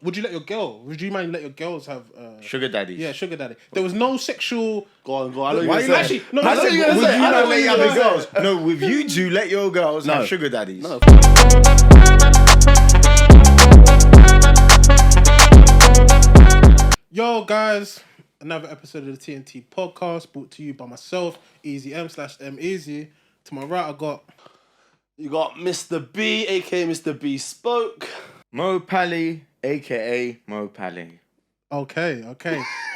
Would you let your girl? Would you mind let your girls have sugar daddies? Yeah, sugar daddy. There was no sexual. Go on. I know Why you're you actually. no, I know would you're gonna you say. not let your girls? No, with you two, let your girls have sugar daddies. No. Yo, guys, another episode of the TNT podcast brought to you by myself, Easy M/M Easy. To my right, You got Mr. B, aka Mr. B Spoke. Moe Paly, aka Moe Paly. Okay.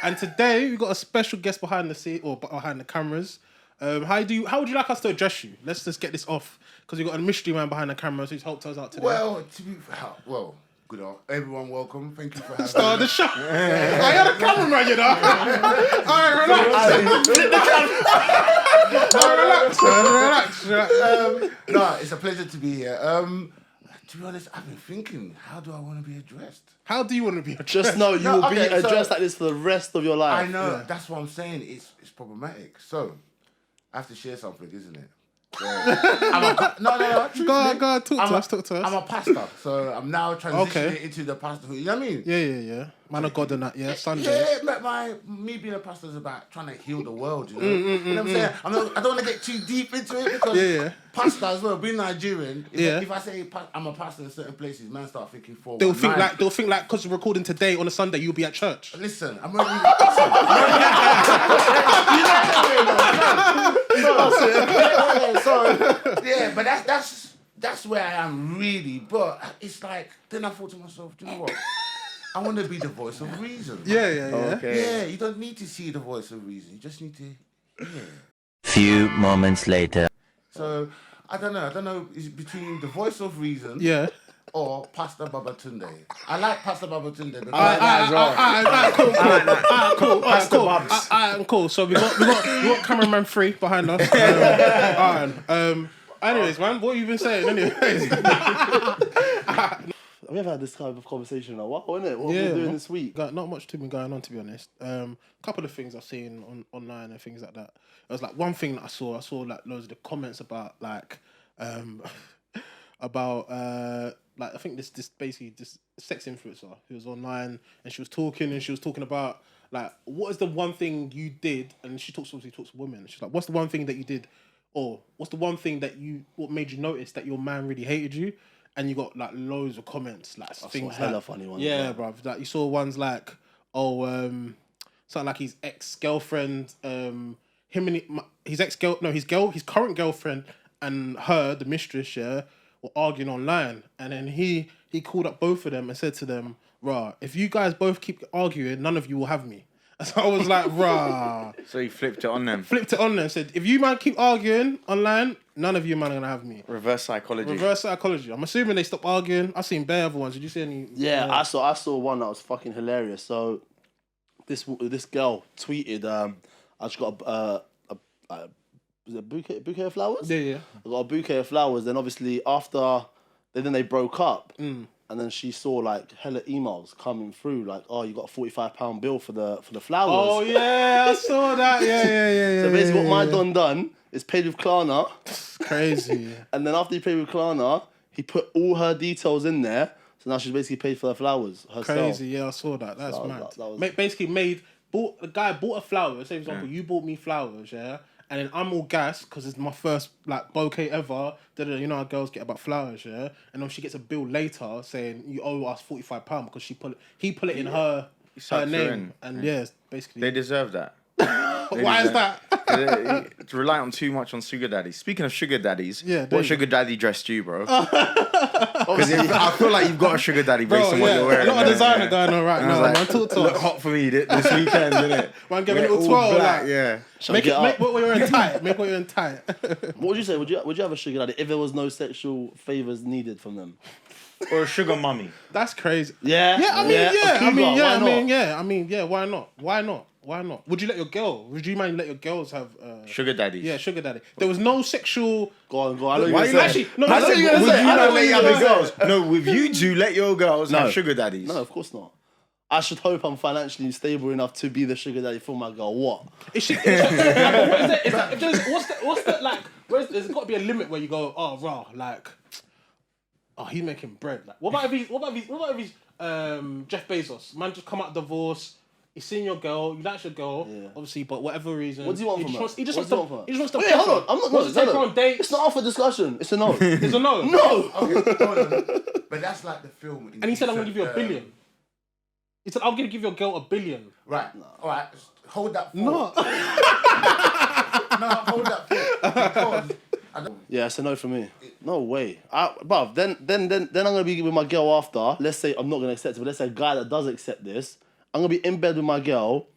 And today we got a special guest behind the scene or behind the cameras. How would you like us to address you? Let's just get this off because we got a mystery man behind the cameras who's helped us out today. Good on everyone. Welcome. Thank you for having me. Start the show. I had a cameraman, you know. Relax. No, it's a pleasure to be here. To be honest, I've been thinking, how do I want to be addressed? How do you want to be addressed? Just know you will be addressed like this for the rest of your life. I know. That's what I'm saying. It's problematic. So, I have to share something, isn't it? No. Go on, talk to us. I'm a pastor, so I'm now transitioning into the pastorhood. You know what I mean? Yeah. Man of God and that, yeah. Sunday. Yeah, me being a pastor is about trying to heal the world, you know? You know what I'm saying? I don't want to get too deep into it because pastor as well, being Nigerian, if I say I'm a pastor in certain places, man start thinking for They'll think like because we're recording today on a Sunday, you'll be at church. Listen, I'm but that's where I am really. But it's like then I thought to myself, do you know what? I want to be the voice of reason. Yeah. Okay. Yeah, you don't need to see the voice of reason. You just need to hear. Few moments later. So I don't know. Is it between the voice of reason? Or Pastor Babatunde? I like Pastor Babatunde. Cool. So we got cameraman 3 behind us. Anyways, man, what have you been saying? Anyways. We haven't had this kind of conversation in a while, isn't it? What have we been doing this week? Not much to been going on, to be honest. Couple of things I've seen online and things like that. It was like one thing that I saw like loads of the comments about like like I think this basically this sex influencer who was online and she was talking about like what is the one thing you did, and she talks to women. She's like, what's the one thing that you did, or what's the one thing that what made you notice that your man really hated you? And you got like loads of comments, like things hella like funny ones. Yeah, bruv. Like you saw ones like, something like his ex-girlfriend, his current girlfriend and her, the mistress, were arguing online, and then he called up both of them and said to them, "Rah, if you guys both keep arguing, none of you will have me." So I was like, "Rah." So he flipped it on them. Said, "If you man keep arguing online, none of you man are gonna have me." Reverse psychology. I'm assuming they stopped arguing. I've seen bare other ones. Did you see any? Yeah, I saw one that was fucking hilarious. So this girl tweeted, I just got a bouquet of flowers? Yeah. I got a bouquet of flowers. Then obviously then they broke up. And then she saw like hella emails coming through like, oh, you got a £45 bill for the flowers. Oh yeah, I saw that. Yeah. So basically what my don done is paid with Klarna. Crazy. And then after he paid with Klarna, he put all her details in there. So now she's basically paid for the flowers herself. Crazy, yeah, I saw that. That's mad. The guy bought a flower. Say for example, you bought me flowers, yeah? And then I'm all gassed because it's my first like bouquet ever. You know how girls get about flowers, yeah. And then she gets a bill later saying you owe us £45 because he put it in her name. And basically They deserve that. Why is that? To rely on too much on sugar daddies. Speaking of sugar daddies, what sugar daddy dressed you, bro? Because I feel like you've got a sugar daddy based on what you're wearing. A lot of designer going on right now. Man, talk to look us. hot for me this weekend, innit? Man, give a little 12. Black, like, yeah. Make what you're in tight. Make what you're in tight. What would you say? Would you have a sugar daddy if there was no sexual favours needed from them? Or a sugar mummy. That's crazy. Yeah. Why not? Would you let your girl? Would you mind let your girls have sugar daddies? Yeah, sugar daddy. There was no sexual. Go on. I know Why you're you actually. No, I know you're gonna would say. you I know not what let you're your gonna girls? say. No, with you two, let your girls have sugar daddies. No, of course not. I should hope I'm financially stable enough to be the sugar daddy for my girl. What? There's got to be a limit where you go, oh, raw, like, oh, he's making bread. Like, what about if he's Jeff Bezos. Man just come out of divorce. He's seen your girl. You like your girl, obviously, but whatever reason. What do you want from her? He just wants to. Wait, hold on. I'm not wants to take her on dates. It's not up for discussion. It's a no. It's a no. No. Okay, hold on. But that's like the film. And he said, I'm going to give you $1 billion. He said, I'm going to give your girl $1 billion. Right. All right. Hold that thought. No. No, hold that thought. Because Yeah, it's a no for me. No way. Bruv, then I'm gonna be with my girl after. Let's say I'm not gonna accept it, but let's say a guy that does accept this. I'm gonna be in bed with my girl,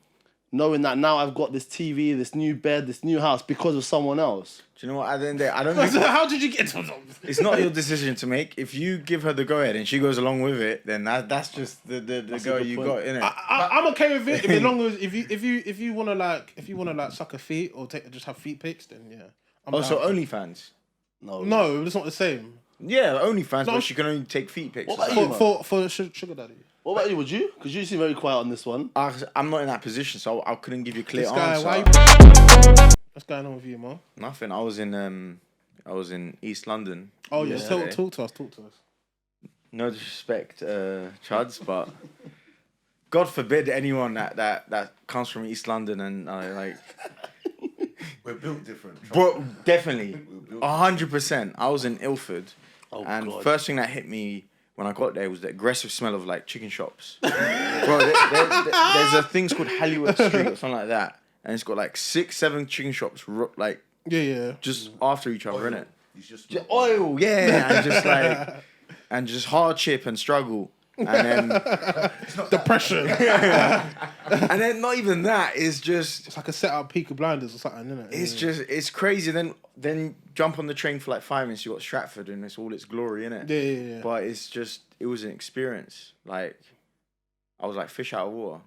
knowing that now I've got this TV, this new bed, this new house because of someone else. Do you know what? At the end of the day, I don't think... How did you get to them? It's not your decision to make. If you give her the go-ahead and she goes along with it, then that's just the girl you got, innit? I'm okay with it as long as if you wanna like suck a feet or just have feet pics, then yeah. Also, OnlyFans. No, it's not the same. Yeah, OnlyFans, but she can only take feet pics. What about you, For sugar daddy. What about you? Would you? Because you seem very quiet on this one. I'm not in that position, so I couldn't give you a clear answer. What's going on with you, Mo? Nothing. I was in East London. Oh yeah, yesterday. talk to us. No disrespect, Chuds, but God forbid anyone that comes from East London and like. we're built different. Bro, definitely, 100%. I was in Ilford, and God. first thing that hit me when I got there was the aggressive smell of like chicken shops. Bro, there's a thing called Hollywood Street or something like that, and it's got like 6-7 chicken shops like just after each other, innit? Just Oil, yeah, and just like and just hardship and struggle. And then Depression. and then not even that, it's just It's like a set up Peaky Blinders or something, isn't it? it's just it's crazy. Then jump on the train for like 5 minutes, you got Stratford and it's all its glory, innit? Yeah. But it was an experience. Like I was like fish out of water.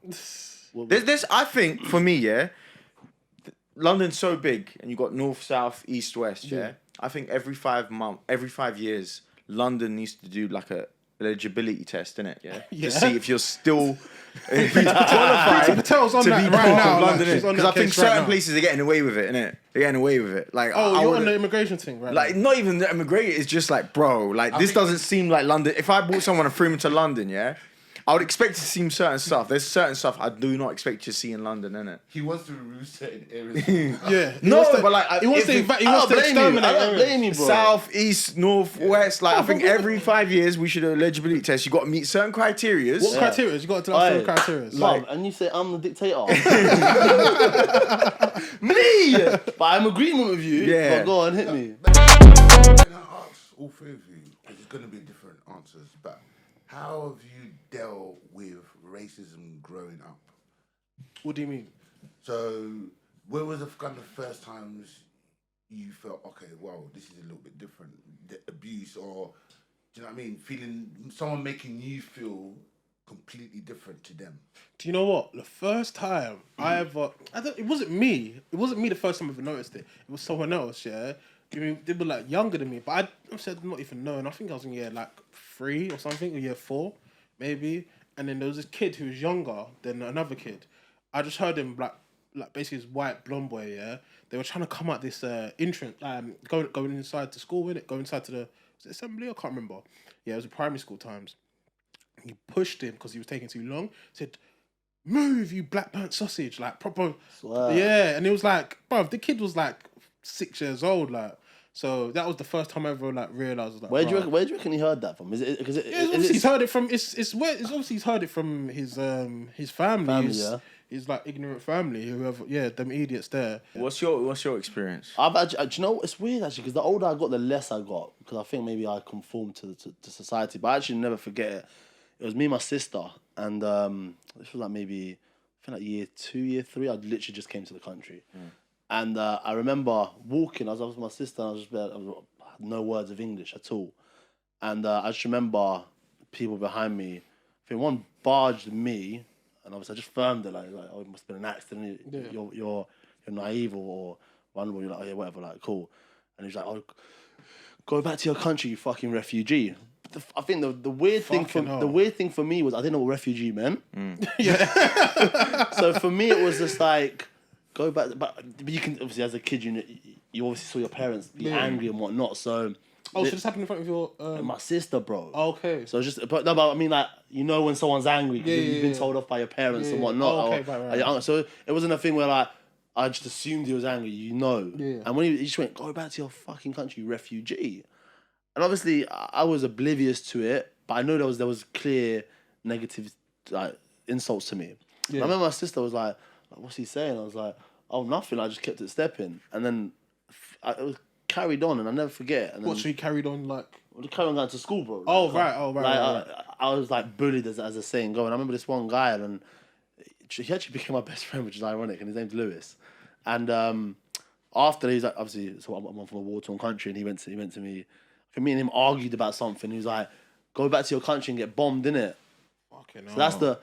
There's I think for me, yeah, London's so big and you got north, south, east, west, yeah. I think every 5 years, London needs to do like a eligibility test, innit? Yeah. To see if you're still qualified Patel's on to that be right part now. of London, Like, she's on because that I think case right certain now. places are getting away with it, innit? They're getting away with it. Like, Oh, I you're would- on the immigration thing, right? like not even the immigrant. It's just like, bro, like this doesn't seem like London. If I brought someone and threw him to London, yeah, I would expect to see certain stuff. There's certain stuff I do not expect to see in London, innit? He wants to remove certain areas. Yeah. But like he wants to exterminate. I don't blame you, bro. South, east, north, west. Like I think every 5 years we should do eligibility test. You got to meet certain criteria. What criteria? You got to tell us the criteria. Like, and you say I'm the dictator. Me! But I'm agreeing with you. Yeah. But go on, hit me. Can I ask all three of you, because it's going to be different answers, but how have you dealt with racism growing up? What do you mean? So, where was the kind of first times you felt, okay, well, this is a little bit different? The abuse, or, do you know what I mean? Feeling, someone making you feel completely different to them. Do you know what? The first time it wasn't me. It wasn't me the first time I ever noticed it. It was someone else, yeah? I mean, they were like younger than me, but I said not even knowing. I think I was in year like 3 or something, or year 4, maybe. And then there was this kid who was younger than another kid. I just heard him like basically this white blonde boy, yeah. They were trying to come out this entrance, going inside to school, innit? Going inside to the assembly. I can't remember. Yeah, it was primary school times. He pushed him because he was taking too long. Said, "Move, you black burnt sausage!" Like proper. Swear. Yeah, and it was like, bro, the kid was like 6 years old, like. So that was the first time I ever like realized. Like, Where do you reckon he heard that from? Is it because he's heard it from? It's obviously he's heard it from his family. His like ignorant family, whoever. Yeah, them idiots there. What's your experience? I've actually, do you know, it's weird actually because the older I got, the less I got, because I think maybe I conformed to society. But I actually never forget it. It was me and my sister, and this was like maybe I think like year 2, year 3. I literally just came to the country. And I remember walking. I was with my sister. And I had no words of English at all. And I just remember people behind me. I think one barged me, and obviously I just firmed it like oh, it must have been an accident. Yeah. You're naive or vulnerable. You're like, oh yeah, whatever, like cool. And he's like, oh, go back to your country, you fucking refugee. I think the weird thing for me was I didn't know what refugee meant. Yeah. So for me it was just like, go back, but you can obviously as a kid you obviously saw your parents be angry and whatnot. So Oh, so this happened in front of your... my sister, bro. Okay. So it's just, but I mean, like, you know when someone's angry because you've been told off by your parents and whatnot. Oh, okay, right. So it wasn't a thing where like I just assumed he was angry, you know. Yeah. And when he just went, go back to your fucking country, you refugee. And obviously I was oblivious to it, but I know there was clear negative like insults to me. Yeah. I remember my sister was like, what's he saying? I was like, oh, nothing. I just kept it stepping, and then it was carried on, and I never forget. And then, so you carried on like? Well, carried on going to school, bro. Oh, like, right. Like, I was like bullied as a saying going. I remember this one guy, and he actually became my best friend, which is ironic, and his name's Lewis. And after he's like, obviously, so I'm from a war-torn country, and he went to me. I think me and him argued about something. He was like, "Go back to your country and get bombed, innit?" Fucking So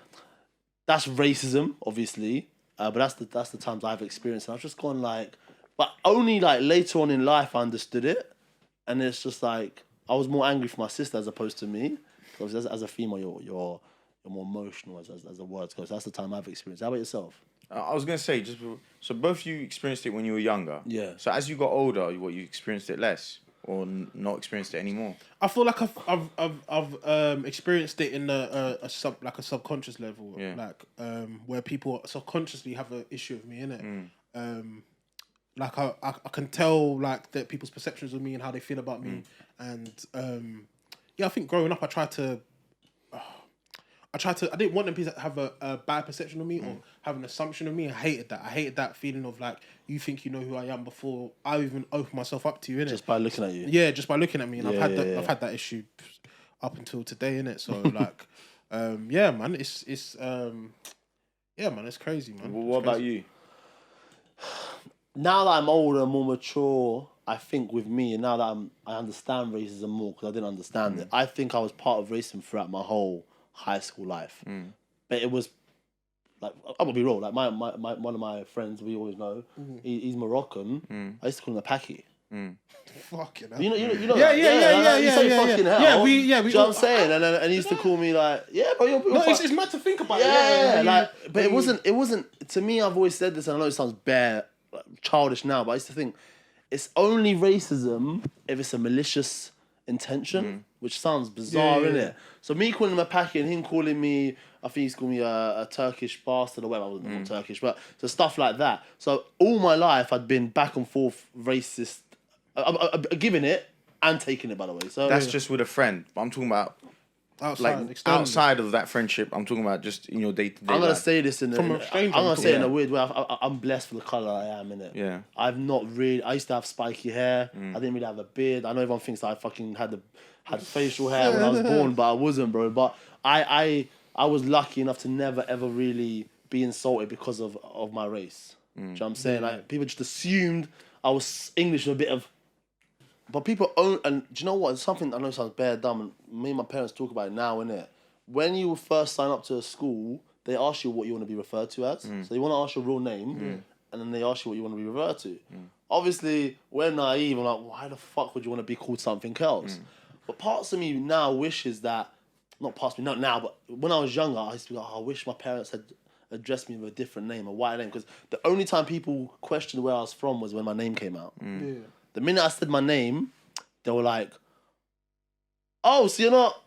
that's racism, obviously. But that's the times I've experienced, and I've just gone like, but only like later on in life I understood it, and it's just like I was more angry for my sister as opposed to me. Because as a female, you're more emotional as the words go. So that's the time I've experienced. How about yourself? I was gonna say so both you experienced it when you were younger. Yeah. So as you got older, you experienced it less or not experienced it anymore. I feel like I've experienced it in a subconscious level, like where people subconsciously have an issue with me, innit? Like I can tell like that people's perceptions of me and how they feel about me, and I think growing up I didn't want them to have a bad perception of me or have an assumption of me. I hated that. I hated that feeling of like, you think you know who I am before I even open myself up to you, innit? Just by looking at you. Yeah, just by looking at me. And I've had that issue up until today, innit? So like, man, it's crazy, man. Well, what about you? Now that I'm older, more mature, I think with me, and now that I understand racism more because I didn't understand it. I think I was part of racism throughout my whole high school life, but it was like, I'm gonna be real. Like my one of my friends, we always know, he's Moroccan. I used to call him a Paki. Fucking hell. You know. Yeah. Fucking hell. Yeah, we. Do you know what I'm saying? And he used to call me like, but you're no, it's mad to think about. But it wasn't. To me, I've always said this, and I know it sounds bare, like, childish now, but I used to think it's only racism if it's a malicious intention, which sounds bizarre, innit? So me calling him a Paki and him calling me, I think he's called me a Turkish bastard or whatever. I wasn't Turkish, but so stuff like that. So all my life I'd been back and forth racist, giving it and taking it, by the way. So that's just with a friend. But I'm talking about outside of that friendship. I'm talking about just in your day-to-day I'm gonna life. say this in a weird way. I'm blessed for the colour I am, innit? Yeah. I've not really. I used to have spiky hair. I didn't really have a beard. I know everyone thinks that I fucking had facial hair when I was born, but I wasn't, bro. But I was lucky enough to never ever really be insulted because of my race. Do you know what I'm saying? Like, people just assumed I was English with a bit of. But people own, and do you know what? It's something I know sounds bare dumb, and me and my parents talk about it now, innit? When you first sign up to a school, they ask you what you want to be referred to as. So you want to ask your real name, and then they ask you what you want to be referred to. Obviously, we're naive. I'm like, why the fuck would you want to be called something else? But parts of me now wishes that, not parts of me, not now, but when I was younger, I used to be like, I wish my parents had addressed me with a different name, a white name, because the only time people questioned where I was from was when my name came out. The minute I said my name, they were like, "Oh, so you're not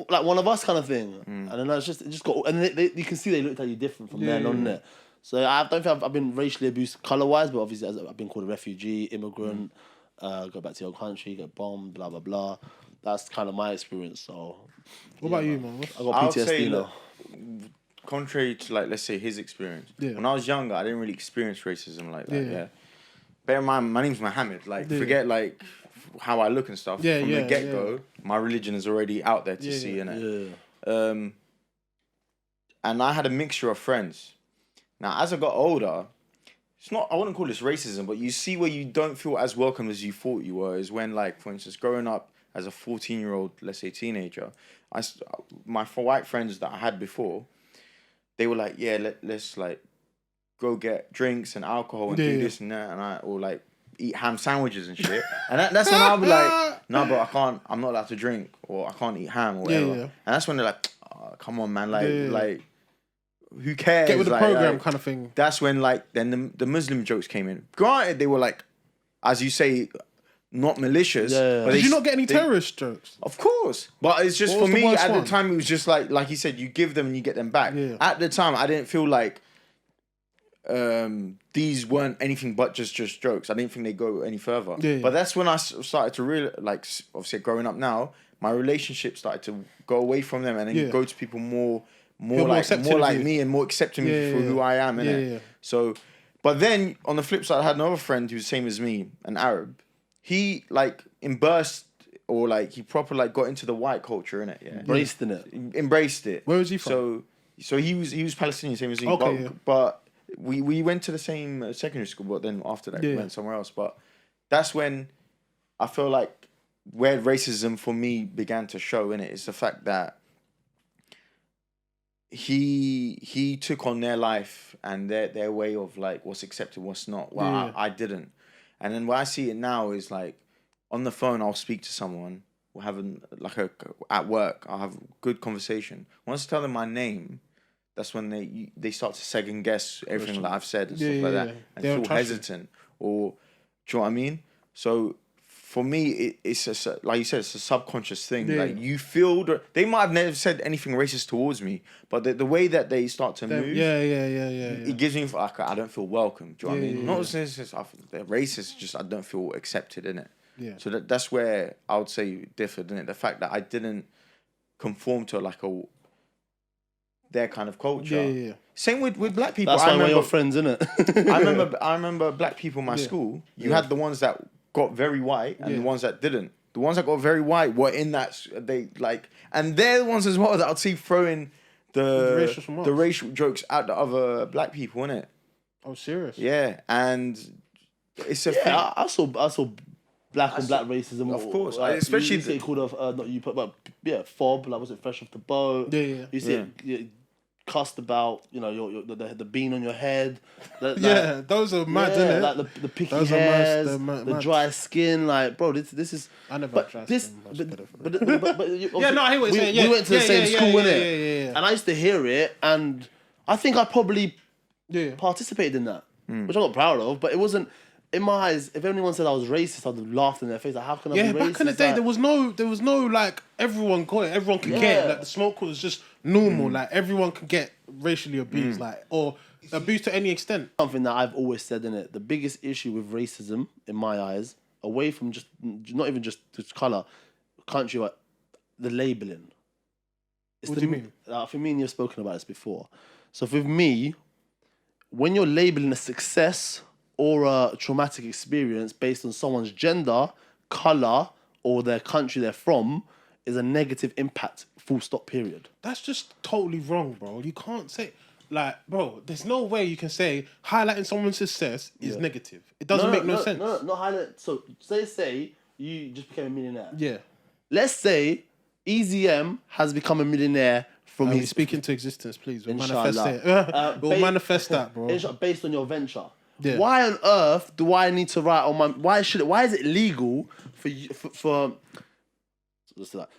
like one of us," kind of thing. And then it just got, and you can see they looked at you different from then on it. So I don't think I've been racially abused color wise, but obviously I've been called a refugee, immigrant, go back to your country, get bombed, blah blah blah. That's kind of my experience. So, what about you, man? I got PTSD now. Contrary to, like, let's say his experience, when I was younger, I didn't really experience racism like that. Bear in mind, my name's Mohammed. Like, forget like how I look and stuff. From the get go, my religion is already out there to see, innit? And I had a mixture of friends. Now, as I got older, it's not, I wouldn't call this racism, but you see where you don't feel as welcome as you thought you were is when, like, for instance, growing up as a 14-year-old, let's say teenager, my white friends that I had before, they were like, let's like go get drinks and alcohol and do this and that, or like eat ham sandwiches and shit. And that's when I'll be like, no, bro, I'm not allowed to drink, or I can't eat ham or whatever. And that's when they're like, oh, come on, man, like who cares? Get with the program kind of thing. That's when, like, then the Muslim jokes came in. Granted, they were like, as you say, not malicious. Yeah. But Did you not get any terrorist jokes? Of course, but it's just What for was the me worst at one? the time. It was just like you said, you give them and you get them back. Yeah. At the time, I didn't feel like these weren't anything but just jokes. I didn't think they go any further. Yeah. But that's when I started to realize, like, obviously growing up now, my relationship started to go away from them and then go to people more accepting of like you. me and more accepting me for who I am. Innit? Yeah. So, but then on the flip side, I had another friend who's the same as me, an Arab. He like embraced or like he proper like got into the white culture in it. Yeah, embraced it. Where was he from? So he was Palestinian, same as me. Okay, but we went to the same secondary school, but then after that we went somewhere else. But that's when I feel like where racism for me began to show in it is the fact that he took on their life and their way of like what's accepted, what's not. Well, I didn't. And then where I see it now is like on the phone, I'll speak to someone, we'll have at work, I'll have a good conversation. Once I tell them my name, that's when they start to second guess everything that I've said and stuff like that, and feel hesitant. Or do you know what I mean? So for me, it's like you said, it's a subconscious thing. Yeah. Like you feel they might have never said anything racist towards me, but the way that they start to move, it gives me like I don't feel welcome. Do you know what I mean? Not since they're racist, just I don't feel accepted in it. Yeah. So that's where I would say it differed in it. The fact that I didn't conform to like their kind of culture. Yeah. Same with black people. That's why we're your friends, innit? I remember black people in my school. You had the ones that got very white and the ones that didn't. The ones that got very white were in that and they're the ones as well that I'd see throwing the racial jokes at the other black people, innit? Oh, serious? Yeah, and it's a thing. I saw black on black racism, of course. Like, Especially you see it called not you put, but fob. Like, was it fresh off the boat? Yeah. You see it cussed about, your the bean on your head. Those are mad, innit? Like the picky hairs, the dry skin. Like, bro, this is. I never had dry skin. But I hear what you're saying. We went to the same school, innit? Yeah. And I used to hear it, and I think I probably participated in that, which I'm not proud of. But it wasn't. In my eyes, if anyone said I was racist, I'd have laughed in their face. Like, how can I be racist? Yeah, back in the day, there was no like everyone got it. Everyone could get it. Like the smoke was just normal. Like everyone could get racially abused, like or abused to any extent. Something that I've always said in it. The biggest issue with racism, in my eyes, away from just not even just colour, country, but the labelling. What do you mean? For me, and you've spoken about this before. So for me, when you're labelling a success or a traumatic experience based on someone's gender, colour, or their country they're from, is a negative impact, full stop, period. That's just totally wrong, bro. You can't say, like, bro, there's no way you can say highlighting someone's success is negative. It doesn't make no sense. No, not highlight. So, say you just became a millionaire. Yeah. Let's say Easy M has become a millionaire from his... Speak into existence, please. We'll Inshallah. manifest it. We'll manifest that, bro. Based on your venture. Yeah. Why on earth do I need to write on my... Why is it legal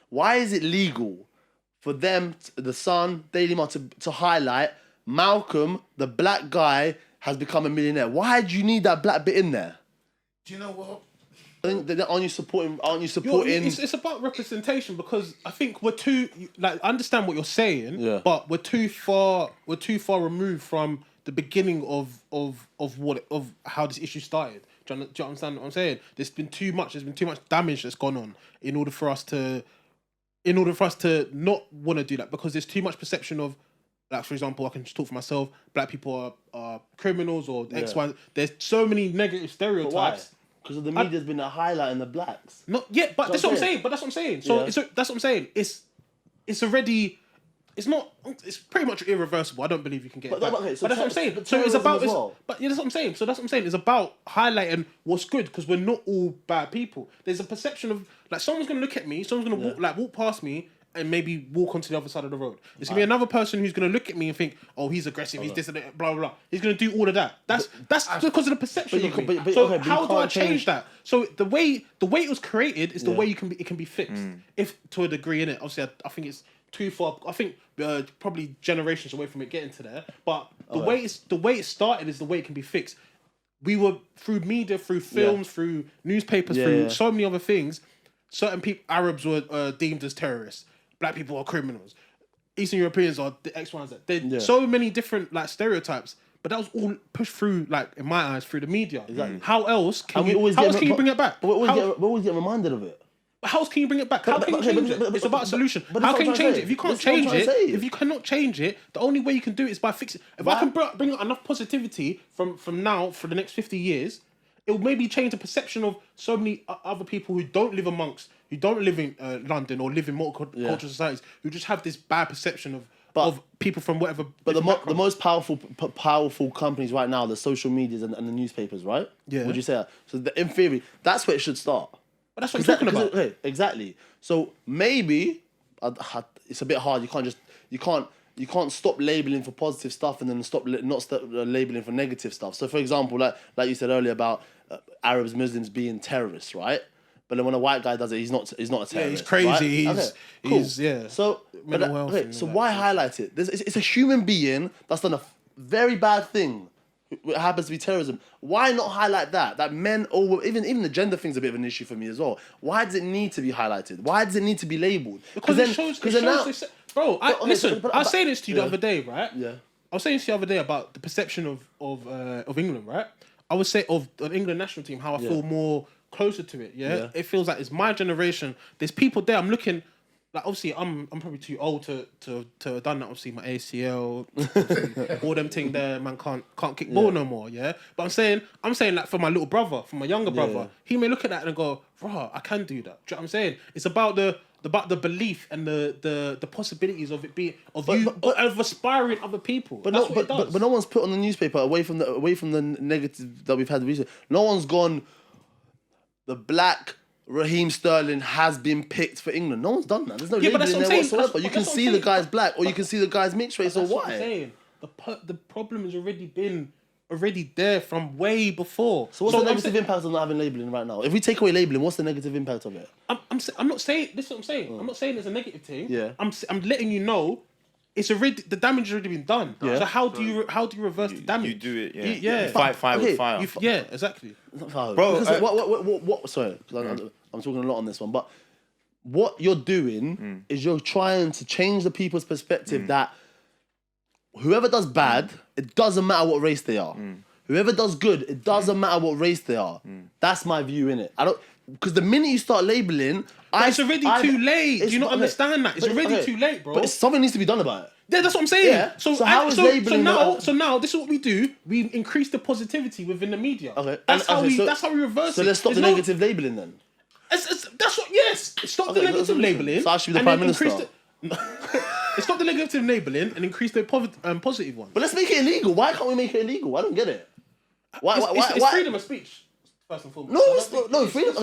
why is it legal for them, the Sun, Daily Mail, to highlight Malcolm, the black guy, has become a millionaire? Why do you need that black bit in there? Do you know what? Aren't you supporting? It's about representation, because I think we're too I understand what you're saying, but we're too far removed from the beginning of how this issue started. Do you understand what I'm saying? There's been too much damage that's gone on in order for us to not want to do that, because there's too much perception of, like, for example, I can just talk for myself, black people are criminals or X, Y. There's so many negative stereotypes. Because of the media's been highlighting the blacks. Not yet, but that's what I'm saying. That's what I'm saying. It's already. It's pretty much irreversible. I don't believe you can get it back. But that's what I'm saying. So it's about. But that's what I'm saying. So that's what I'm saying. It's about highlighting what's good, because we're not all bad people. There's a perception of, like, someone's gonna look at me, someone's gonna walk past me, and maybe walk onto the other side of the road. There's gonna be another person who's gonna look at me and think, oh, he's aggressive, he's this and that, blah blah blah. He's gonna do all of that. That's because of the perception of me. So how do I change that? So the way it was created is the way it can be fixed. If to a degree, in it. Obviously, I think it's too far. I think probably generations away from it getting to there. But the way it started is the way it can be fixed. we were through media, through films, through newspapers, through so many other things. Certain people, Arabs were deemed as terrorists. Black people are criminals. Eastern Europeans are the X, Y, and Z. There's so many different like stereotypes, but that was all pushed through, like in my eyes, through the media. Exactly. How else can you bring it back? But we always get reminded of it. How else can you bring it back? How can you change it? It's about a solution. How can you change it? If you can't change it, if you cannot change it, the only way you can do it is by fixing. If I can bring enough positivity from now for the next 50 years, it will maybe change the perception of so many other people who don't live in London or live in multicultural societies, who just have this bad perception of people from whatever. But the most powerful companies right now, the social medias and the newspapers, right? Yeah. Would you say that? So in theory, that's where it should start. But that's what you're talking about. Okay, exactly. So maybe it's a bit hard. You can't stop labeling for positive stuff and then not stop labeling for negative stuff. So for example, like you said earlier about Arabs, Muslims being terrorists, right? But then when a white guy does it, he's not a terrorist. Yeah, he's crazy. Right? He's So why highlight it? It's a human being that's done a very bad thing. It happens to be terrorism. Why not highlight that? That men, or even the gender thing's a bit of an issue for me as well. Why does it need to be highlighted? Why does it need to be labelled? Because it shows. Bro, listen. I was saying this to you the other day, right? Yeah. I was saying this the other day about the perception of England, right? I would say of the England national team, how I feel more closer to it. Yeah? It feels like it's my generation. There's people there. I'm looking. Like obviously, I'm probably too old to have done that. Obviously, my ACL, all them thing there, man can't kick ball no more. Yeah, but I'm saying like for my little brother, for my younger brother, he may look at that and go, "Rah, I can do that." Do you know what I'm saying? It's about the belief and the possibilities of it being of aspiring other people. But no one's put on the newspaper away from the negative that we've had recently. No one's gone. The black Raheem Sterling has been picked for England. No one's done that. There's no label in there whatsoever. You can see the guy's black or you can see the guy's mixed race or white. I'm saying. The problem has already been there from way before. So what's the negative impact of not having labelling right now? If we take away labelling, what's the negative impact of it? I'm not saying this is what I'm saying. I'm not saying it's a negative thing. Yeah. I'm letting you know the damage has already been done. Yeah. So how do you reverse the damage? You do it. Yeah. You fight with fire. Yeah, exactly. Bro, what? Sorry, because I'm talking a lot on this one, but what you're doing is you're trying to change the people's perspective that whoever does bad, it doesn't matter what race they are. Whoever does good, it doesn't matter what race they are. That's my view in it. Because the minute you start labeling, it's already too late. Do you not understand that? It's already too late, bro. But something needs to be done about it. Yeah, that's what I'm saying. Yeah. So how is labelling so now this is what we do. We increase the positivity within the media. Okay. That's how we reverse it. So let's stop the negative labelling then. That's what. Yes. Stop the negative labelling. So I should be the Prime Minister. Stop the negative labelling and increase the positive one. But let's make it illegal. Why can't we make it illegal? I don't get it. Why? It's freedom of speech. First and foremost. No, it's not. No, freedom.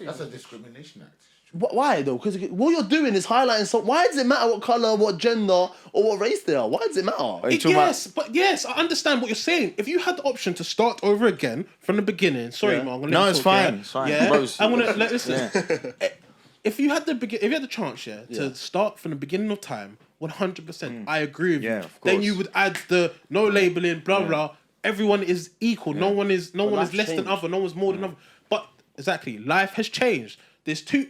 That's a discrimination act. Why though? Because what you're doing is highlighting. Why does it matter what color, what gender, or what race they are? Why does it matter? Yes, I understand what you're saying. If you had the option to start over again from the beginning, sorry, Mark. No, it's fine. It's fine. Yeah, I want to listen. Yeah. If you had the chance, to start from the beginning of time, 100%, I agree with you. Of course. Then you would add the no labeling, blah blah. Everyone is equal. No one is less than other. No one's more than other. But exactly, life has changed. There's two.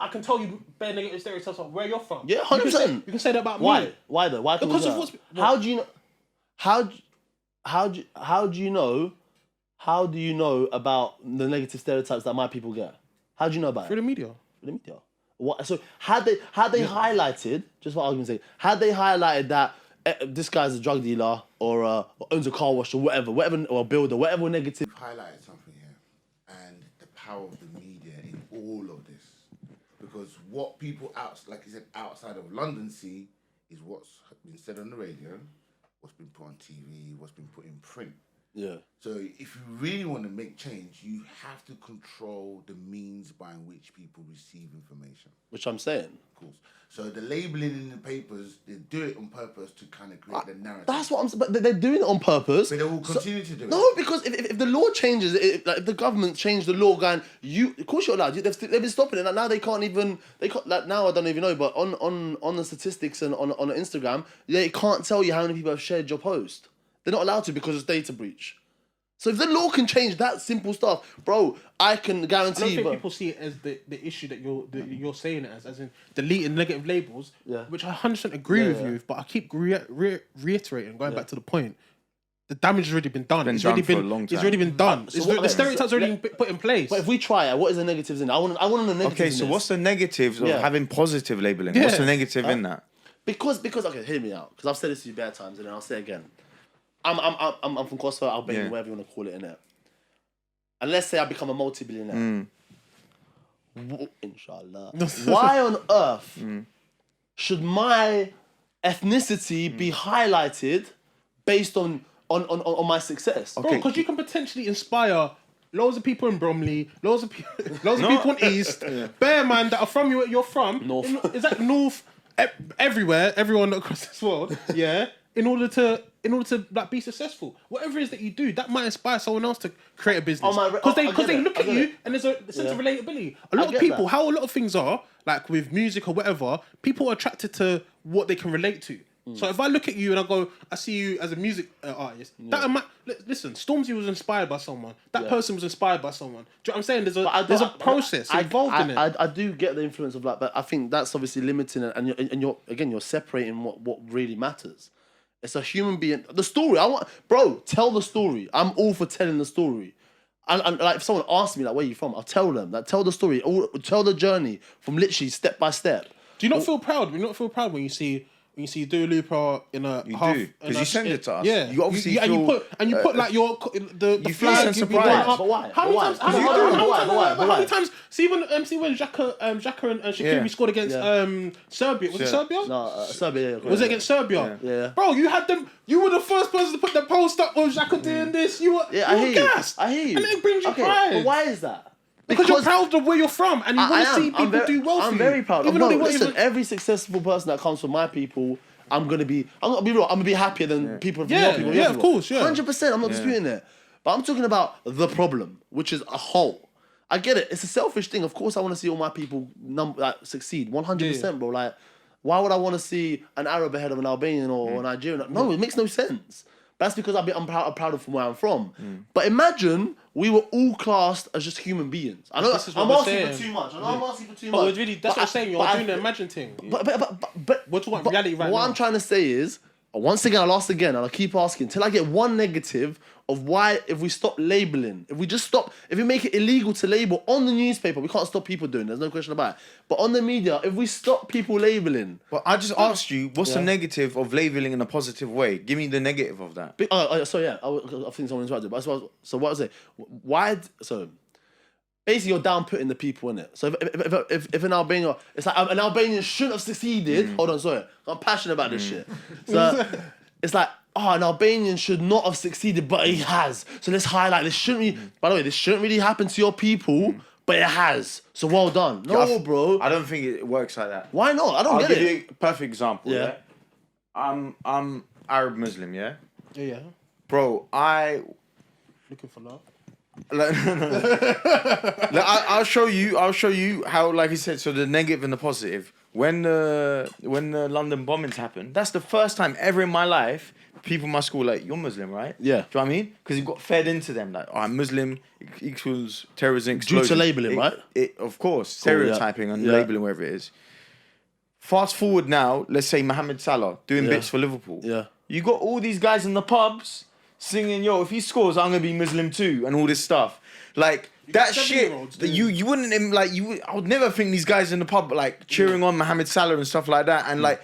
I can tell you bare negative stereotypes of where you're from. Yeah, 100%. You can say that about me. Why though? Why? Because of what's. How do you know? How do you know? How do you know about the negative stereotypes that my people get? How do you know about Through it? the media. Through the media. What? So had they highlighted, just for argument's sake, had they highlighted that this guy's a drug dealer or owns a car wash or whatever, or a builder, whatever negative. You've highlighted something here, and the power of the media in all of this, because what people like you said, outside of London see is what's been said on the radio, what's been put on TV, what's been put in print. Yeah. So if you really want to make change, you have to control the means by which people receive information. Which I'm saying. Of course. So the labelling in the papers, they do it on purpose to kind of create the narrative. That's what I'm saying. But they're doing it on purpose. But they will continue to do it. No, because if the law changes, if the government changed the law, going, of course you're allowed. They've been stopping it. Like now they can't even. Now I don't even know. But on the statistics and on Instagram, they can't tell you how many people have shared your post. They're not allowed to because it's data breach. So if the law can change that simple stuff, bro, I can guarantee. I don't think people see it as the issue that you're saying it as in deleting negative labels, which I 100% agree with you. But I keep reiterating, going back to the point. The damage has already been done. It's already been done. The stereotypes already been put in place. But if we try it, what is the negatives in it? I want the negatives. Okay, so what's the negatives of having positive labeling? What's the negative in that? Because okay, hear me out. Because I've said this to you bare times, and then I'll say it again. I'm from Kosovo, Albania, whatever you want to call it, innit? And let's say I become a multi-billionaire. Inshallah. Why on earth should my ethnicity be highlighted based on my success? Bro, because you can potentially inspire loads of people in Bromley, loads of people in East, bare man that are from you're from. North. Is that North? Everywhere, everyone across this world, in order to like be successful, whatever it is that you do, that might inspire someone else to create a business. Because they look at you and there's a sense of relatability. A lot of people, how a lot of things are, like with music or whatever, people are attracted to what they can relate to. So if I look at you and I see you as a music artist, listen, Stormzy was inspired by someone. That person was inspired by someone. Do you know what I'm saying? There's a process involved in it. I do get the influence of that, but I think that's obviously limiting it, and you're separating what really matters. It's a human being. The story. Tell the story. I'm all for telling the story. And like if someone asks me like where you from, I'll tell them. Like tell the story. Tell the journey from literally step by step. Do you not feel proud? Do you not feel proud when you see Dua Lipa in a half? Because you send it to us. Yeah, you obviously feel, and you put like your the you flag. feel surprised. But why? How many times? See when Xhaka and Shaqiri scored against Serbia. Was it Serbia? No, Serbia. Was it against Serbia? Yeah. Bro, you had them. You were the first person to put the post up with Xhaka doing this. You were gassed. I hear you. And it brings you pride. But why is that? Because you're proud of where you're from and you want to see people do well for you. I'm very proud. Even though they weren't listen, every successful person that comes from my people, I'm gonna be real. I'm gonna be happier than people from your people. Yeah, of course, 100%. I'm not disputing it, but I'm talking about the problem, which is a whole. I get it. It's a selfish thing. Of course, I want to see all my people succeed. 100%, bro. Like, why would I want to see an Arab ahead of an Albanian or a Nigerian? No, it makes no sense. That's because I'm proud of from where I'm from. But imagine we were all classed as just human beings. I know I'm asking for too much. I'm asking for too much. But really, that's what I'm saying. You're doing the imagine thing. But we're talking about reality right now. What I'm trying to say is, once again, I'll ask again, and I'll keep asking till I get one negative of why, if we stop labeling, if we make it illegal to label on the newspaper, we can't stop people doing it, there's no question about it. But on the media, if we stop people labeling. Well, I just asked you, what's the negative of labeling in a positive way? Give me the negative of that. I think someone interrupted. But so what was it? Basically, you're down putting the people in it. So if an Albanian, it's like an Albanian shouldn't have succeeded. Hold on, sorry, I'm passionate about this shit. So it's like, an Albanian should not have succeeded, but he has. So let's highlight this. By the way, this shouldn't really happen to your people, but it has. So well done. No, bro. I don't think it works like that. Why not? I don't get it. I'll give you a perfect example. Yeah. I'm Arab Muslim. Yeah. Yeah. Bro, looking for love. I'll show you how, like you said, so the negative and the positive. When the London bombings happened, that's the first time ever in my life people in my school like, you're Muslim, right? Yeah. Do you know what I mean? Because it got fed into them like, I'm Muslim equals terrorism, explosion. Due to labelling, right? Of course, stereotyping and labelling wherever it is. Fast forward now, let's say Mohammed Salah doing bits for Liverpool. Yeah. You got all these guys in the pubs singing, yo, if he scores, I'm gonna be Muslim too, and all this stuff. Like that shit. You wouldn't like I would never think these guys in the pub like cheering on Mohammed Salah and stuff like that. And like,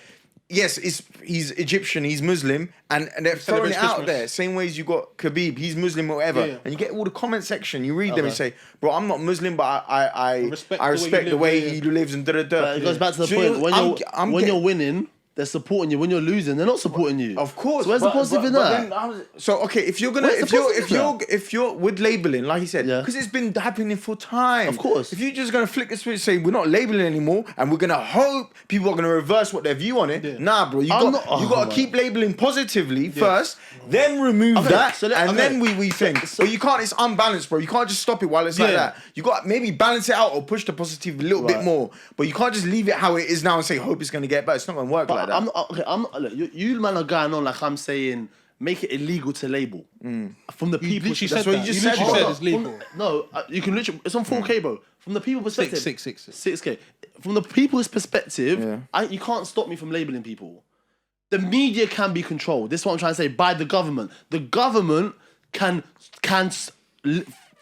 yes, he's Egyptian, he's Muslim, and they're throwing it out there. Same way as you got Khabib, he's Muslim or whatever. Yeah. And you get all the comment section, you read them and say, bro, I'm not Muslim, but I respect the way he lives and da-da-da. It goes back to the point, when you're winning, they're supporting you. When you're losing, they're not supporting you. Of course. So where's the positive in that? If you're with labeling, like he said, because it's been happening for time. Of course. If you're just gonna flick the switch and say we're not labeling anymore, and we're gonna hope people are gonna reverse what their view on it. Nah, bro, you got to keep labeling positively first, then remove that, then we think. But you can't. It's unbalanced, bro. You can't just stop it while it's like that. You got to maybe balance it out or push the positive a little bit more. But you can't just leave it how it is now and say hope it's gonna get better. It's not gonna work like that. Look, you man are going on like I'm saying make it illegal to label. From the people. literally That's said what that. you just You said. literally said Hold it's on. legal. No, you can literally. It's on 4K, bro. From the people perspective. 6K. From the people's perspective, you can't stop me from labeling people. The media can be controlled. This is what I'm trying to say. By the government. The government can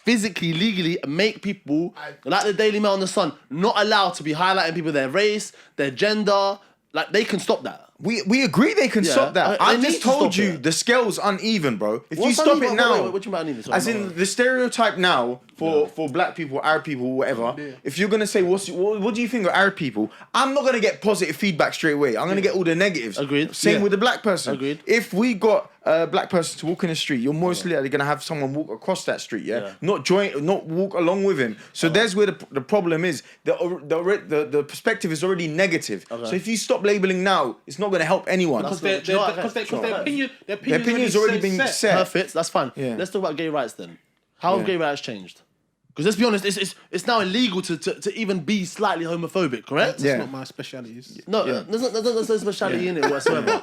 physically, legally make people, like the Daily Mail and the Sun, not allowed to be highlighting people, their race, their gender. Like, they can stop that. We agree they can stop that. I just told you the scale's uneven, bro. If you stop it now, what do you mean uneven? Sorry, as in the stereotype now for black people, Arab people, whatever. If you're gonna say what do you think of Arab people, I'm not gonna get positive feedback straight away. I'm gonna get all the negatives. Agreed. Same with the black person. Agreed. If we got a black person to walk in the street, you're most likely gonna have someone walk across that street, not walk along with him. So there's where the problem is. The perspective is already negative. So if you stop labeling now, it's not gonna help anyone. Because their opinion opinion's already been set. Perfect, that's fine. Yeah. Let's talk about gay rights then. How have gay rights changed? Because let's be honest, it's now illegal to even be slightly homophobic, correct? That's not my speciality. No, there's no speciality in it whatsoever.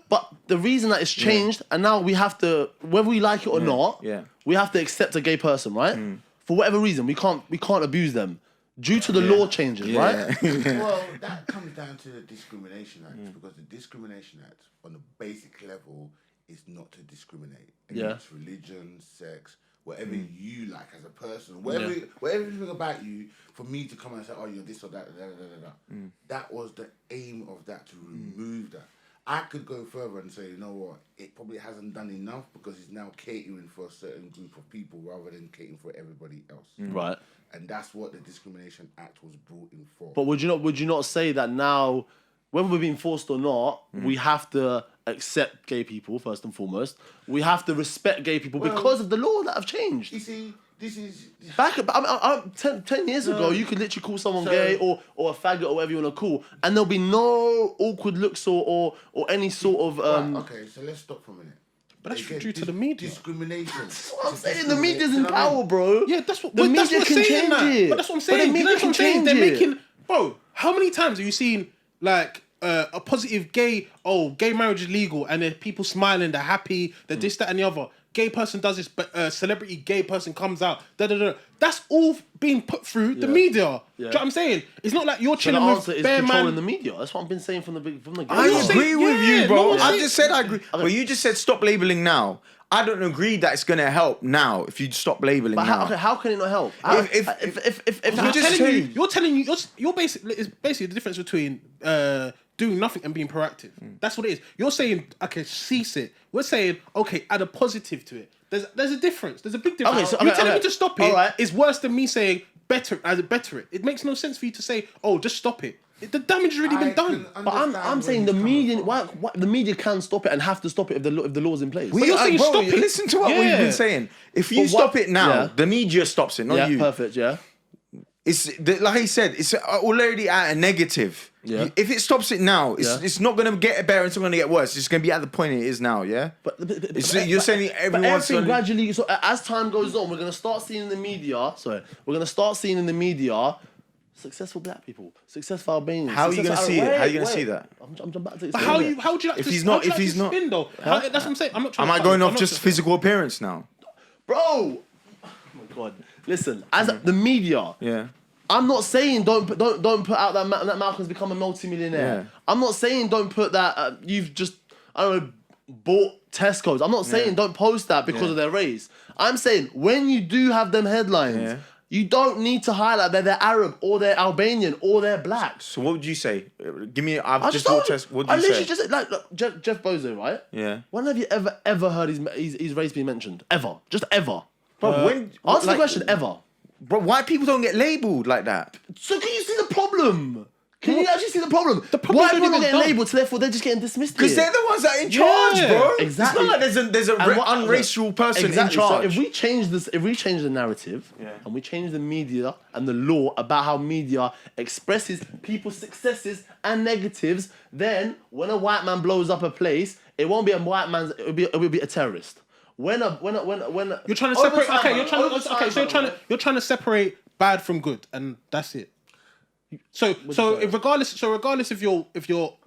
But the reason that it's changed, and now we have to, whether we like it or not, we have to accept a gay person, right? For whatever reason, we can't abuse them due to the law changes, right? Well, that comes down to the Discrimination Act, because the Discrimination Act, on the basic level, is not to discriminate against religion, sex, whatever you like as a person, whatever everything about you, for me to come and say, oh, you're this or that, that was the aim of that, to remove that. I could go further and say, you know what, it probably hasn't done enough because it's now catering for a certain group of people rather than catering for everybody else. Right. And that's what the Discrimination Act was brought in for. But would you not say that now, whether we're being forced or not, we have to accept gay people first and foremost. We have to respect gay people because of the law that have changed. You see, this is... Back 10 years ago, you could literally call someone gay or a faggot or whatever you want to call, and there'll be no awkward looks or any sort of... Okay, so let's stop for a minute. But that's due to the media. Discrimination. That's what I'm saying. The media's in power, bro. Yeah, that's what the media can change it. But that's what I'm saying. But the media can change They're it. making, bro. How many times have you seen like a positive gay marriage is legal, and then people smiling, they're happy, they're this, that, and the other. Gay person does this, but celebrity gay person comes out. That's all being put through the media. Do you know what I'm saying? It's not like you're chilling with bare controlling man. the media. That's what I've been saying from the get-go. I agree with you, bro. No, I just said I agree. But you just said stop labeling now. I don't agree that it's gonna help now if you stop labeling now. How can it not help? You're basically, it's basically the difference between doing nothing and being proactive. That's what it is. You're saying, okay, cease it. We're saying, okay, add a positive to it. There's a difference. There's a big difference. Okay, so, you telling me to stop it is worse than me saying better it. It makes no sense for you to say, oh, just stop it. The damage has already been done. But I'm saying the media, why the media can stop it and have to stop it if the law's in place. You're saying stop it. Listen to what we've been saying. If you stop it now, the media stops it, not you. Perfect, It's like he said, it's already at a negative. Yeah. If it stops it now, it's not going to get better. It's not going to get worse. It's just going to be at the point it is now. Yeah. You're saying everyone's gradually. So as time goes on, we're going to start seeing in the media. Successful black people, successful Albanians. How are you going to see it? How are you going to see that? I'm about to But explain how would you like if to? he's not, spin though. That's what I'm saying. I'm not trying. Am I going off just physical appearance now, bro? Oh my god! Listen, as the media, I'm not saying don't put out that Malcolm's become a multi-millionaire. Yeah. I'm not saying don't put that you've just bought Tesco's. I'm not saying don't post that because of their race. I'm saying when you do have them headlines. You don't need to highlight that they're Arab or they're Albanian or they're black. So what would you say? Give me. I've just bought Tesco. What do you say? I literally just like Jeff Bezos, right? Yeah. When have you ever heard his race being mentioned? Ever? Just ever? Bro, answer the question. Ever? Bro, why people don't get labelled like that? So can you see the problem? Can you actually see the problem? Why people not getting labelled, so therefore they're just getting dismissed? Because they're the ones that are in charge, bro. Exactly. It's not like there's an unracial person in charge. So if we change the narrative and we change the media and the law about how media expresses people's successes and negatives, then when a white man blows up a place, it won't be a white man's. It will be a terrorist. When you're trying to separate. You're trying to separate bad from good, and that's it. So regardless if you're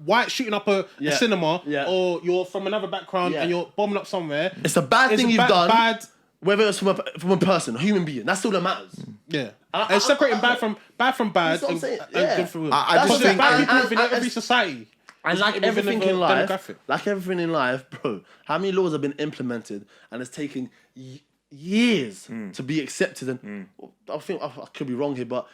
white shooting up a cinema or you're from another background and you're bombing up somewhere, it's a bad thing you've done. Whether it's from a person, a human being, that's all that matters. Yeah, and separating bad from bad and good from good. I just think bad people within every society. And like everything in life, bro, how many laws have been implemented and it's taken years to be accepted? And I think I could be wrong here, but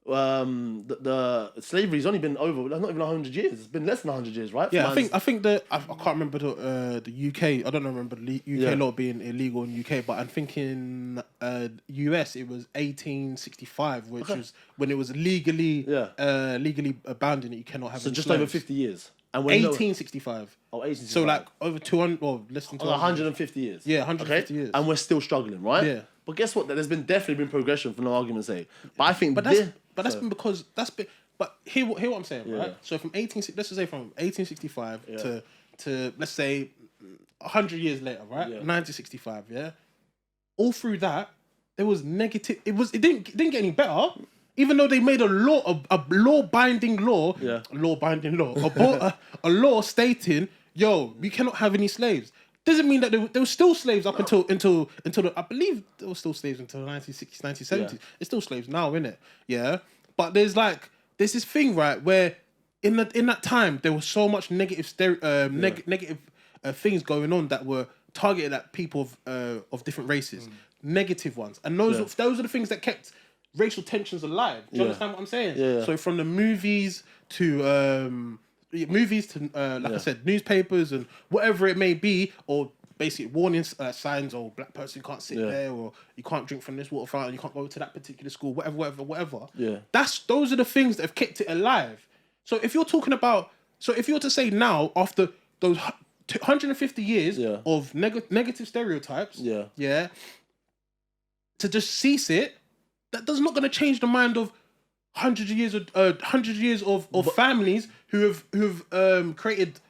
the slavery's only been not even 100 years. It's been less than 100 years, right? Yeah, I think I can't remember the UK. I don't remember the UK law being illegal in the UK, but I'm thinking US it was 1865, which was when it was legally abandoned that you cannot have. So just over 50 years. And 1865. Oh, 1865. So like over 200 or less than 200. 150 years. Yeah, 150 years. And we're still struggling, right? Yeah. But guess what? There's definitely been progression from the argument's sake. But I think that's been because but hear what I'm saying, right? So from 1865 to let's say 100 years later, right? 1965, yeah. All through that, there was negative. It didn't get any better. Even though they made a law-binding law, a law stating, we cannot have any slaves. Doesn't mean that there were still slaves up until I believe there were still slaves until the 1960s, 1970s. There's still slaves now, innit? Yeah. But there's this thing, right, where in that time there was so much negative things going on that were targeted at people of different races, negative ones, and those are the things that kept racial tensions alive. Do you understand what I'm saying? Yeah. So from the movies to I said, newspapers and whatever it may be, or basic warning signs, or black person can't sit there, or you can't drink from this water fountain, you can't go to that particular school, whatever. Yeah. Those are the things that have kept it alive. So if you're to say now, after those 150 years of negative stereotypes, to just cease it, that's not going to change the mind of hundreds of years of families who have created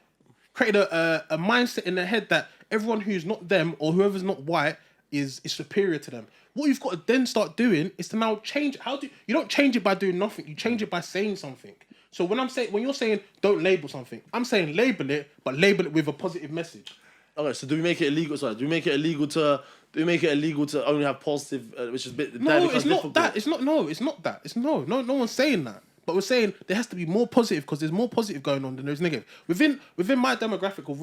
a mindset in their head that everyone who's not them or whoever's not white is superior to them. What you've got to then start doing is to now change. You don't change it by doing nothing. You change it by saying something. So when you're saying don't label something, I'm saying label it, but label it with a positive message. Okay, so do we make it illegal? Sorry, do we make it illegal to only have positive, which is a bit? No, it's not that. It's not that. It's no one's saying that. But we're saying there has to be more positive because there's more positive going on than there's negative. Within my demographic of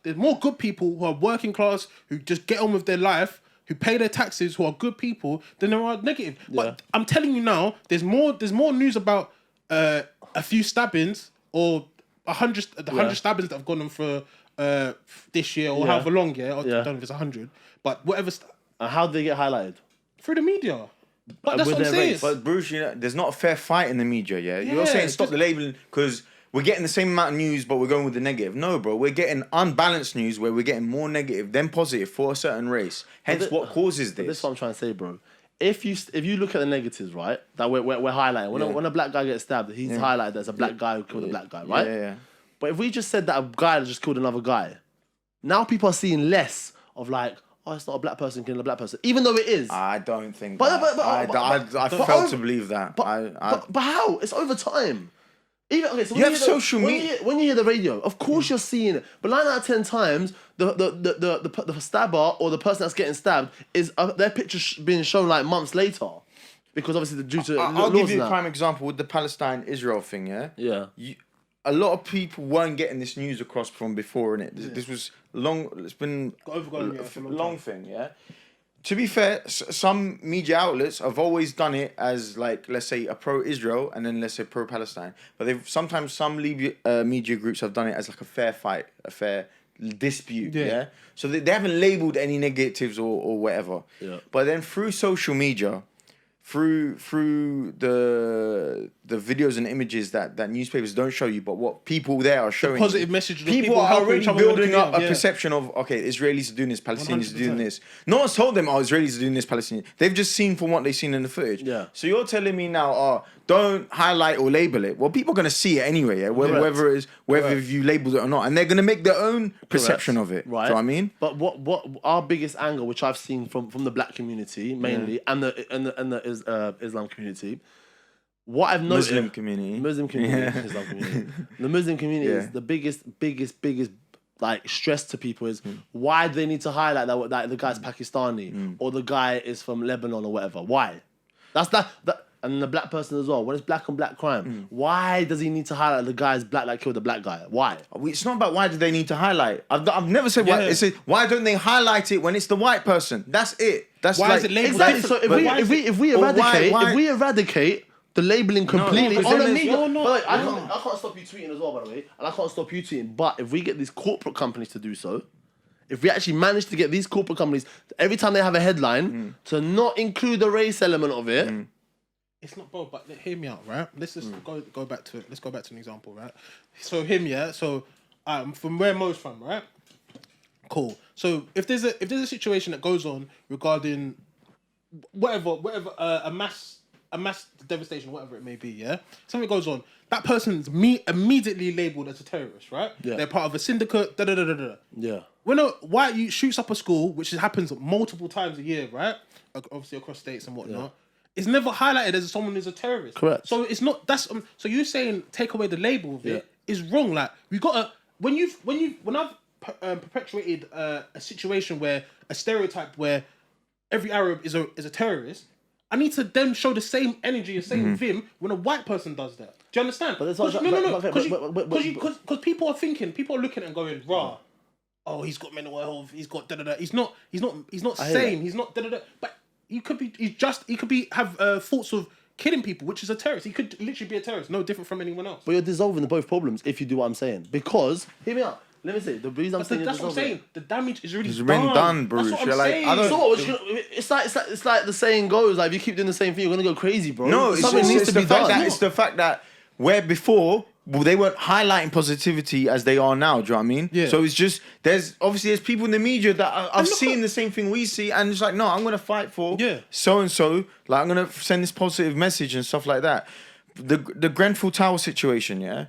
there's more good people who are working class, who just get on with their life, who pay their taxes, who are good people, than there are negative. But I'm telling you now, there's more news about a few stabbings or 100 stabbings that have gone on for this year or however long, I don't know if it's 100, but whatever. And how do they get highlighted? Through the media. But that's what I'm saying. But Bruce, there's not a fair fight in the media, You're saying stop the labeling because we're getting the same amount of news, but we're going with the negative. No, bro, we're getting unbalanced news where we're getting more negative than positive for a certain race. Hence, what causes this? This is what I'm trying to say, bro. If you look at the negatives, right, that we're highlighting. When a black guy gets stabbed, he's highlighted as a black guy who killed a black guy, right? Yeah. But if we just said that a guy just killed another guy, now people are seeing less of like, oh, it's not a black person killing a black person, even though it is. I don't think. I fail to believe that. But how? It's over time. So you have social media. When you hear the radio, of course you're seeing it. But 9 out of 10 times, the stabber or the person that's getting stabbed is their picture being shown like months later, because obviously due to I'll give you a prime example with the Palestine-Israel thing. Yeah. A lot of people weren't getting this news across from before, innit? This was long. It's been a long thing. To be fair, some media outlets have always done it as like, let's say, a pro-Israel and then let's say pro-Palestine. But sometimes some media groups have done it as like a fair fight, a fair dispute. Yeah. So they haven't labelled any negatives or whatever. Yeah. But then through social media, through the videos and images that newspapers don't show you, but what people there are showing, the positive messages. People are already building up a perception of, okay, Israelis are doing this, Palestinians 100%. Are doing this. No one's told them, Israelis are doing this, Palestinians. They've just seen from what they've seen in the footage. Yeah. So you're telling me now, don't highlight or label it. Well, people are going to see it anyway, whether you labeled it or not, and they're going to make their own perception of it. Right. Do you know what I mean? But what our biggest angle, which I've seen from the black community mainly, and the Islam community, what I've noticed... Muslim community. Islam community. The Muslim community is the biggest like stress to people is why do they need to highlight that the guy's Pakistani or the guy is from Lebanon or whatever? Why? That's that and the black person as well. When it's black on black crime, why does he need to highlight the guy's black that killed the black guy? Why? It's not about why do they need to highlight. I've never said why. It's why don't they highlight it when it's the white person? That's it. That's why like, is it labeled Exactly. So if we eradicate the labeling completely. I can't stop you tweeting as well, by the way, and I can't stop you tweeting. But if we get these corporate companies to do so, if we actually manage to get these corporate companies every time they have a headline to not include the race element of it. It's not, bro, but hear me out, right? Let's just go back to it. Let's go back to an example, right? So from where Mo's from, right? Cool. So if there's a situation that goes on regarding whatever, a mass devastation, whatever it may be, yeah? Something goes on, that person's immediately labelled as a terrorist, right? Yeah. They're part of a syndicate, Yeah. When a white youth shoots up a school, which happens multiple times a year, right? Obviously across states and whatnot. Yeah. It's never highlighted as someone who's a terrorist. Correct. So it's not. So you saying take away the label of it is wrong. Like we gotta when I've perpetuated a situation where a stereotype where every Arab is a terrorist, I need to then show the same energy and same vim when a white person does that. Do you understand? Because people are looking and going raw. Oh, he's got mental health. He's got da da da. He's not sane. He's not da da da. But he could have thoughts of killing people, which is a terrorist. He could literally be a terrorist, no different from anyone else. But you're dissolving both problems if you do what I'm saying. Because hear me out. Let me say the reason I'm saying that's what I'm saying. The damage is already done, Bruce. That's what I'm saying. It's like the saying goes. Like if you keep doing the same thing, you're gonna go crazy, bro. No, it's the fact that where before. Well, they weren't highlighting positivity as they are now. Do you know what I mean? Yeah. So it's just there's people in the media that are seeing the same thing we see, and it's like, no, I'm gonna fight for so and so. Like I'm gonna send this positive message and stuff like that. The Grenfell Tower situation, yeah.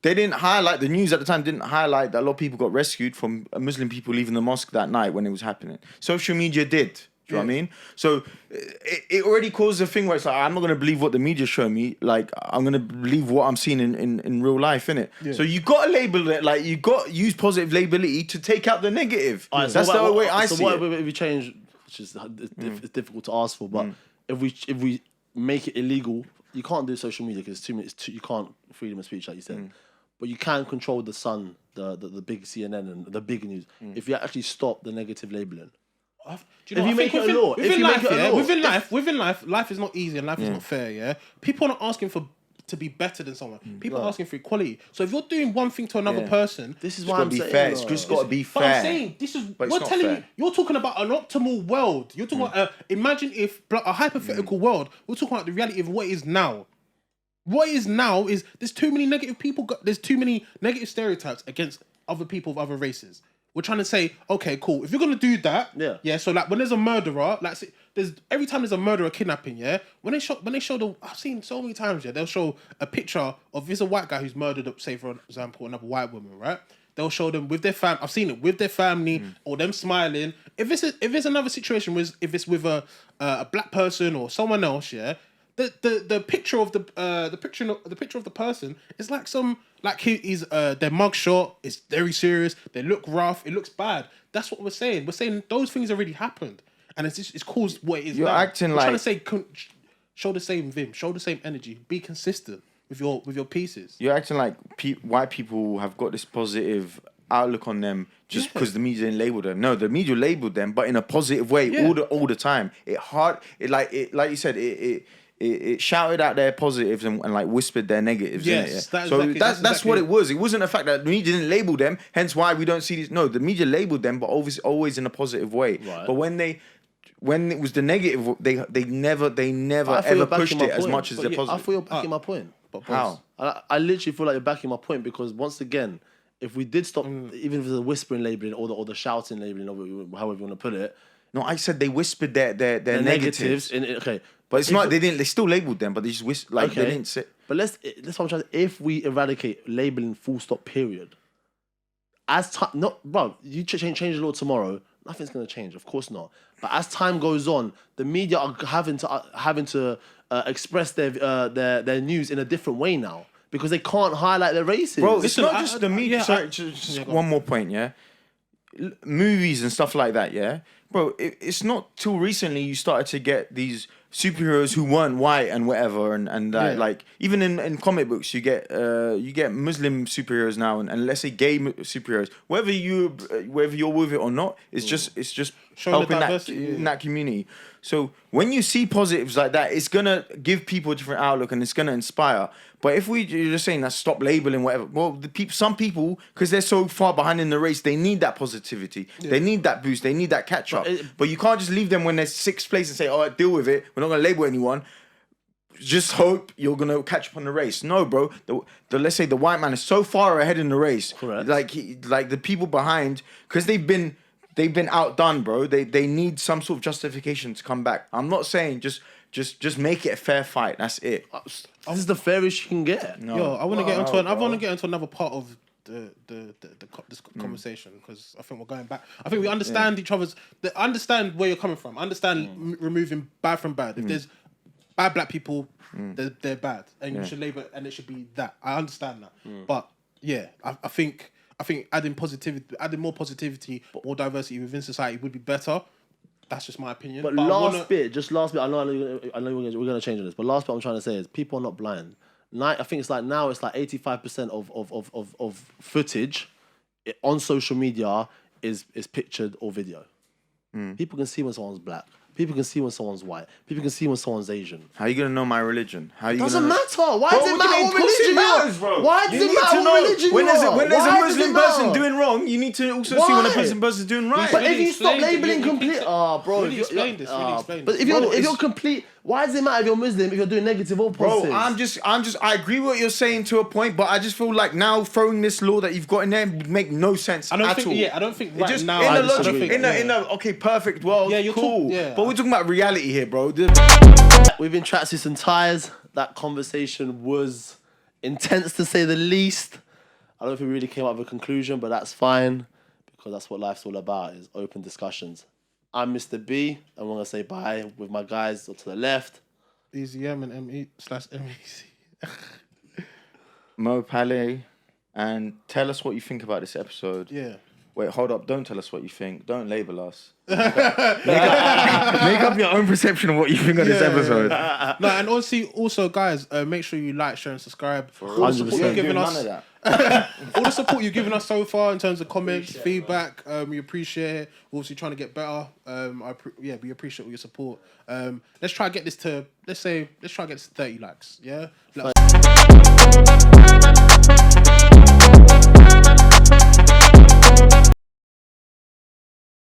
They didn't highlight the news at the time. Didn't highlight that a lot of people got rescued from Muslim people leaving the mosque that night when it was happening. Social media did. Do you know what I mean? So it already caused a thing where it's like, I'm not going to believe what the media show me. Like, I'm going to believe what I'm seeing in real life, innit? Yeah. So you got to label it, like, you got to use positive labelity to take out the negative. Right, that's the way I see it. So what if we change, which is it's difficult to ask for, but if we make it illegal, you can't do social media because you can't freedom of speech, like you said. But you can control the Sun, the big CNN and the big news. If you actually stop the negative labeling. Do you know, if you make it a law, within life, life is not easy and life is not fair. Yeah, people are not asking to be better than someone. People are asking for equality. So if you're doing one thing to another person, this is why I'm saying fair. It's just got to be fair. But I'm saying this is. We're telling you, you're talking about an optimal world. You're talking about imagine if a hypothetical world. We're talking about the reality of what is now. What is now is there's too many negative people. There's too many negative stereotypes against other people of other races. We're trying to say, okay, cool. If you're gonna do that, so like when there's a murderer, like every time there's a murderer kidnapping, when they show I've seen so many times, they'll show a picture of there's a white guy who's murdered, say for example, another white woman, right? They'll show them with their fam. I've seen it with their family or them smiling. If it's another situation if it's with a black person or someone else, the picture of the picture of the person is like he's their mugshot is very serious. They look rough. It looks bad. That's what we're saying. We're saying those things already happened, and it's caused what it is. You're now. acting we're like trying to say show the same vim, show the same energy, be consistent with your pieces. You're acting like white people have got this positive outlook on them just because the media didn't label them. No, the media labeled them, but in a positive way all the time. Like you said, it shouted out their positives and like whispered their negatives. Yes, that's what it was. It wasn't the fact that the media didn't label them, hence why we don't see these. No, the media labeled them, but always in a positive way. Right. But when it was the negative, they never ever pushed it as much as the positive. I feel you're backing my point. But how? I literally feel like you're backing my point because once again, if we did stop, even if it's a whispering labeling or the shouting labeling, or however you want to put it. No, I said they whispered their negatives. Okay. But it's not. They still labelled them, but they just they didn't say. But let's what I'm trying to. If we eradicate labelling, full stop, period. As time, you change the law tomorrow, nothing's gonna change. Of course not. But as time goes on, the media are having to express their news in a different way now because they can't highlight their races. Bro, Listen, it's not just the media. Sorry, just one more point, yeah. Movies and stuff like that, yeah. Bro, it's not till recently you started to get these superheroes who weren't white and whatever, and like even in comic books you get Muslim superheroes now, and let's say gay superheroes. Whether you're with it or not, it's just Showing helping the diversity, in that community. So when you see positives like that, it's gonna give people a different outlook and it's gonna inspire. But if you're just saying that stop labeling whatever, well, some people, because they're so far behind in the race, they need that positivity. Yeah. They need that boost. They need that catch up. But you can't just leave them when they're sixth place and say, "Oh, deal with it. We're not gonna label anyone. Just hope you're gonna catch up on the race." No, bro. Let's say the white man is so far ahead in the race. Correct. Like the people behind, because they've been outdone, bro. They need some sort of justification to come back. I'm not saying just make it a fair fight. That's it. This is the fairest you can get. No. Yo, I want to get into another part of this conversation because I think we're going back. I think we understand each other's. Understand where you're coming from. Understand removing bad from bad. If there's bad black people, they're bad, and you should label it, and it should be that. I understand that, but yeah, I think adding more positivity, more diversity within society would be better. That's just my opinion. But last bit. I know we're gonna change on this. But last bit I'm trying to say is people are not blind. I think it's like now it's like 85% of footage on social media is pictured or video. People can see when someone's black. People can see when someone's white. People can see when someone's Asian. How are you gonna know my religion? Doesn't matter. Why does it matter what religion matters, bro. Why does it matter what religion you are? When there's a Muslim person doing wrong, you need to also see when a Muslim person's doing right. But if you stop labeling complete, bro. Really explain this. But if you're complete, why does it matter if you're Muslim if you're doing negative or positive? Bro, I agree with what you're saying to a point, but I just feel like now throwing this law that you've got in there would make no sense at all. I don't think right just now. In the okay, perfect world, you're cool. But we're talking about reality here, bro. We've been Tracksuits and Ties. That conversation was intense to say the least. I don't think we really came up with a conclusion, but that's fine because that's what life's all about, is open discussions. I'm Mr. B, and we're going to say bye with my guys to the left. Easy M and ME/MEC. Moe Paly, and tell us what you think about this episode. Yeah. Wait, hold up. Don't tell us what you think. Don't label us. Make up your own perception of what you think of this episode. No, and also, guys, make sure you like, share, and subscribe. For 100%. All the support you've given us so far in terms of comments, feedback, we appreciate it. We're obviously trying to get better. We appreciate all your support. Let's try to get this to 30 likes. Yeah.